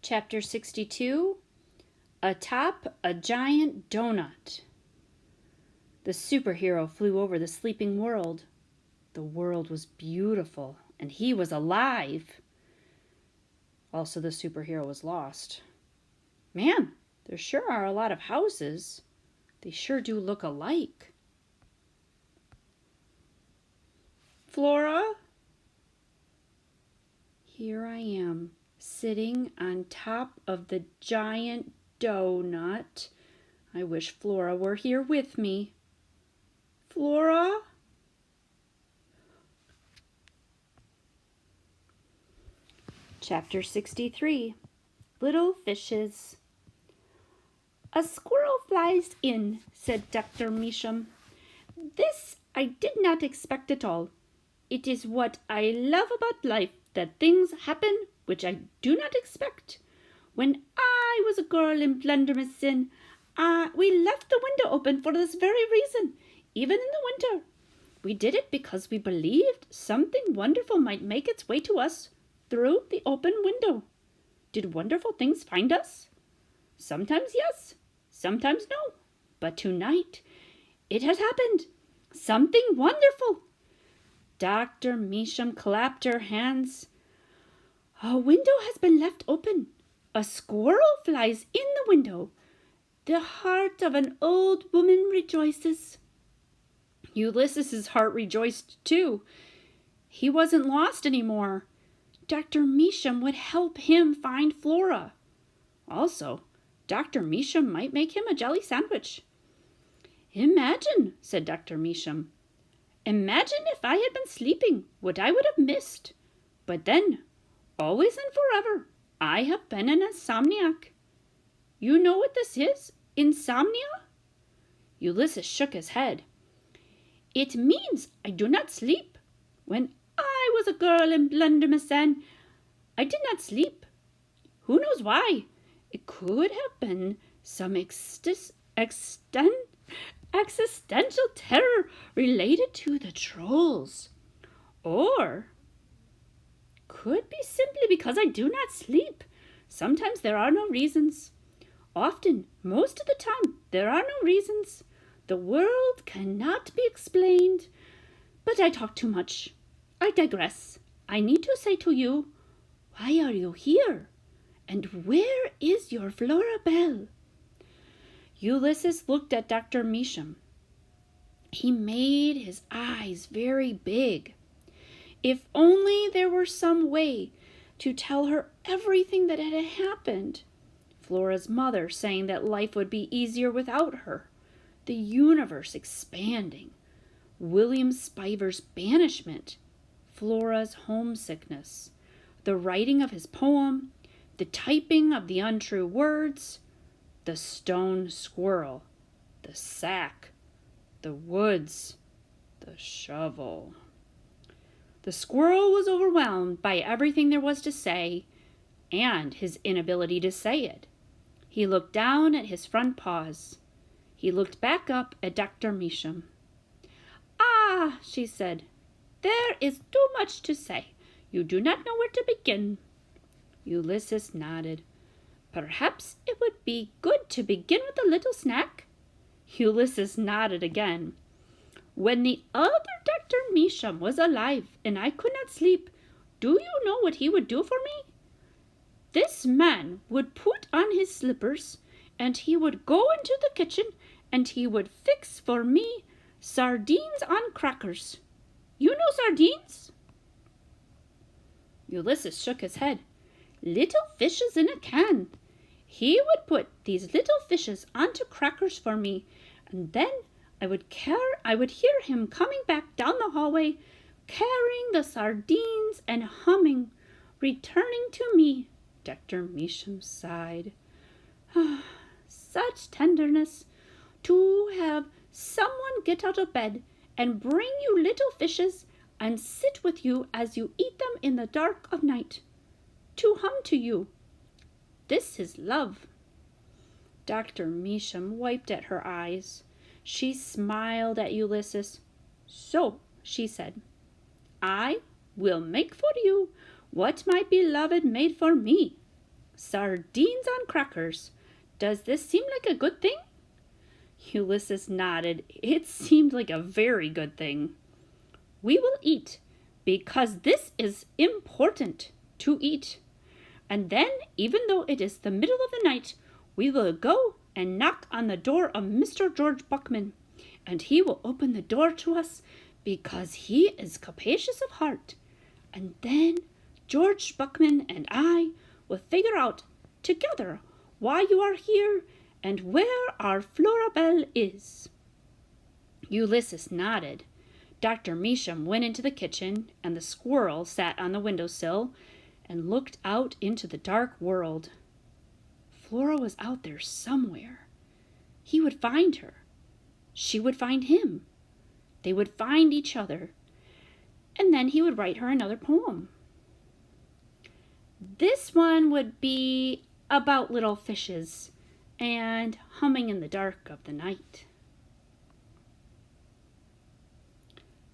Chapter 62, Atop a Giant Donut. The superhero flew over the sleeping world. The world was beautiful, and he was alive. Also, the superhero was lost. Man, there sure are a lot of houses. They sure do look alike. Flora? Here I am, sitting on top of the giant donut. I wish Flora were here with me. Flora? Chapter 63, Little Fishes. A squirrel flies in, said Dr. Measham. This I did not expect at all. It is what I love about life, that things happen which I do not expect. When I was a girl in Blundermisston, we left the window open for this very reason, even in the winter. We did it because we believed something wonderful might make its way to us through the open window. Did wonderful things find us? Sometimes yes, sometimes no. But tonight, it has happened. Something wonderful. Dr. Measham clapped her hands. A window has been left open. A squirrel flies in the window. The heart of an old woman rejoices. Ulysses's heart rejoiced too. He wasn't lost anymore. Dr. Measham would help him find Flora. Also, Dr. Measham might make him a jelly sandwich. Imagine, said Dr. Measham. Imagine if I had been sleeping, what I would have missed. But then, always and forever, I have been an insomniac. You know what this is? Insomnia? Ulysses shook his head. It means I do not sleep. When I was a girl in Blundermisston, I did not sleep. Who knows why? It could have been some existential terror related to the trolls. Or could be simply because I do not sleep. Sometimes there are no reasons. Often, most of the time, there are no reasons. The world cannot be explained. But I talk too much. I digress. I need to say to you, why are you here? And where is your Flora Belle? Ulysses looked at Dr. Measham. He made his eyes very big. If only there were some way to tell her everything that had happened. Flora's mother saying that life would be easier without her. The universe expanding. William Spiver's banishment. Flora's homesickness. The writing of his poem. The typing of the untrue words. The stone squirrel. The sack. The woods. The shovel. The squirrel was overwhelmed by everything there was to say, and his inability to say it. He looked down at his front paws. He looked back up at Dr. Measham. Ah, she said, there is too much to say. You do not know where to begin. Ulysses nodded. Perhaps it would be good to begin with a little snack. Ulysses nodded again. When the other Dr. Measham was alive and I could not sleep, do you know what he would do for me? This man would put on his slippers and he would go into the kitchen and he would fix for me sardines on crackers. You know sardines? Ulysses shook his head. Little fishes in a can. He would put these little fishes onto crackers for me, and then I would hear him coming back down the hallway, carrying the sardines and humming, returning to me. Dr. Measham sighed. Such tenderness, to have someone get out of bed and bring you little fishes and sit with you as you eat them in the dark of night, to hum to you. This is love. Dr. Measham wiped at her eyes. She smiled at Ulysses. So, she said, I will make for you what my beloved made for me. Sardines on crackers. Does this seem like a good thing? Ulysses nodded. It seemed like a very good thing. We will eat, because this is important to eat. And then, even though it is the middle of the night, we will go and knock on the door of Mr. George Buckman, and he will open the door to us because he is capacious of heart. And then George Buckman and I will figure out together why you are here and where our Flora is. Ulysses nodded. Dr. Measham went into the kitchen, and the squirrel sat on the windowsill and looked out into the dark world. Flora was out there somewhere. He would find her. She would find him. They would find each other. And then he would write her another poem. This one would be about little fishes and humming in the dark of the night.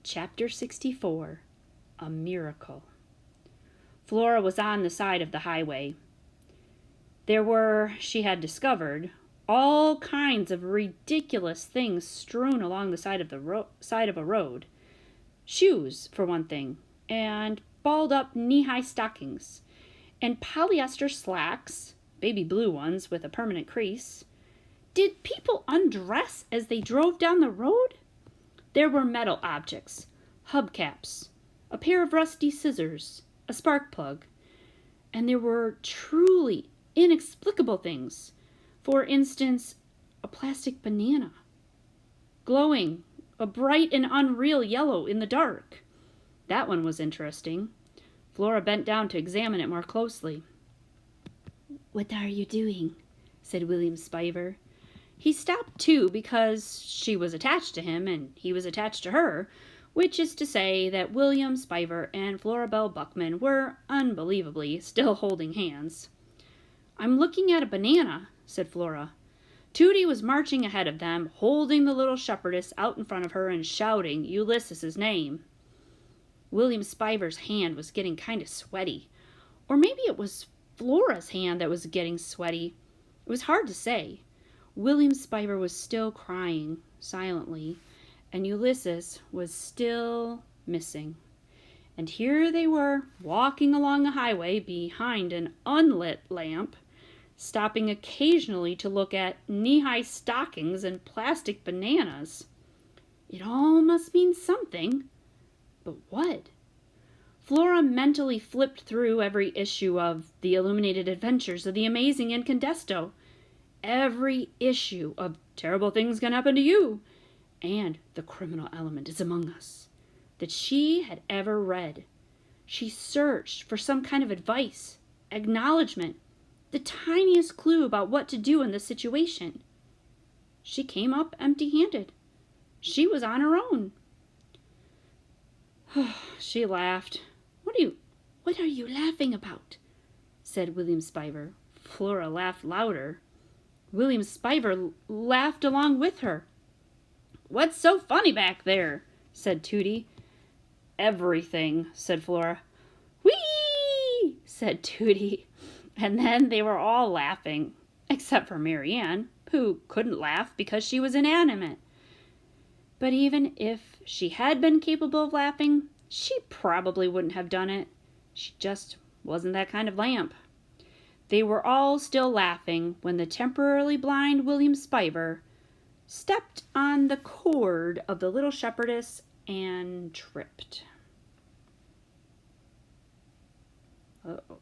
Chapter 64, A Miracle. Flora was on the side of the highway. There were, she had discovered, all kinds of ridiculous things strewn along the side of a road. Shoes, for one thing, and balled-up knee-high stockings, and polyester slacks, baby blue ones with a permanent crease. Did people undress as they drove down the road? There were metal objects, hubcaps, a pair of rusty scissors, a spark plug, and there were truly inexplicable things. For instance, a plastic banana, glowing a bright and unreal yellow in the dark. That one was interesting. Flora bent down to examine it more closely. "What are you doing?" said William Spiver. He stopped too because she was attached to him and he was attached to her, which is to say that William Spiver and Flora Belle Buckman were unbelievably still holding hands. "I'm looking at a banana," said Flora. Tootie was marching ahead of them, holding the little shepherdess out in front of her and shouting Ulysses's name. William Spiver's hand was getting kind of sweaty. Or maybe it was Flora's hand that was getting sweaty. It was hard to say. William Spiver was still crying, silently, and Ulysses was still missing. And here they were, walking along a highway behind an unlit lamp, stopping occasionally to look at knee-high stockings and plastic bananas. It all must mean something. But what? Flora mentally flipped through every issue of The Illuminated Adventures of the Amazing Incandesto, every issue of Terrible Things Can Happen to You, and The Criminal Element is Among Us, that she had ever read. She searched for some kind of advice, acknowledgement, the tiniest clue about what to do in this situation. She came up empty-handed. She was on her own. She laughed. What are you laughing about?" said William Spiver. Flora laughed louder. William Spiver laughed along with her. "What's so funny back there?" said Tootie. "Everything," said Flora. "Whee!" said Tootie. And then they were all laughing, except for Marianne, who couldn't laugh because she was inanimate. But even if she had been capable of laughing, she probably wouldn't have done it. She just wasn't that kind of lamp. They were all still laughing when the temporarily blind William Spiver stepped on the cord of the little shepherdess and tripped. Uh-oh.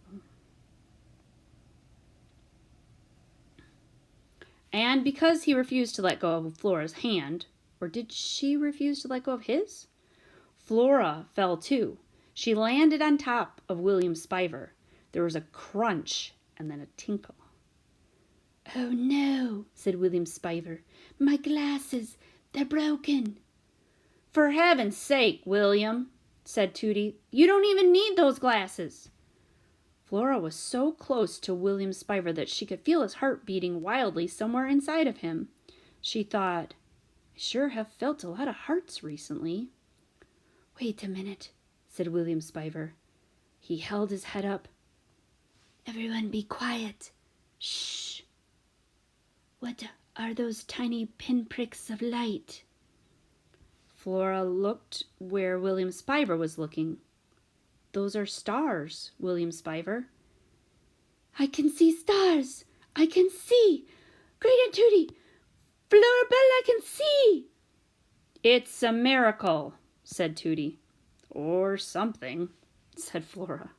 And because he refused to let go of Flora's hand, or did she refuse to let go of his? Flora fell too. She landed on top of William Spiver. There was a crunch and then a tinkle. "Oh no," said William Spiver. "My glasses, they're broken." "For heaven's sake, William," said Tootie, "you don't even need those glasses." Flora was so close to William Spiver that she could feel his heart beating wildly somewhere inside of him. She thought, "I sure have felt a lot of hearts recently." "Wait a minute," said William Spiver. He held his head up. Everyone be quiet. Shh. What are those tiny pinpricks of light? Flora looked where William Spiver was looking. Those are stars, William Spiver. I can see stars. I can see. Great Aunt Tootie, Florabella can see. It's a miracle, said Tootie. Or something, said Flora.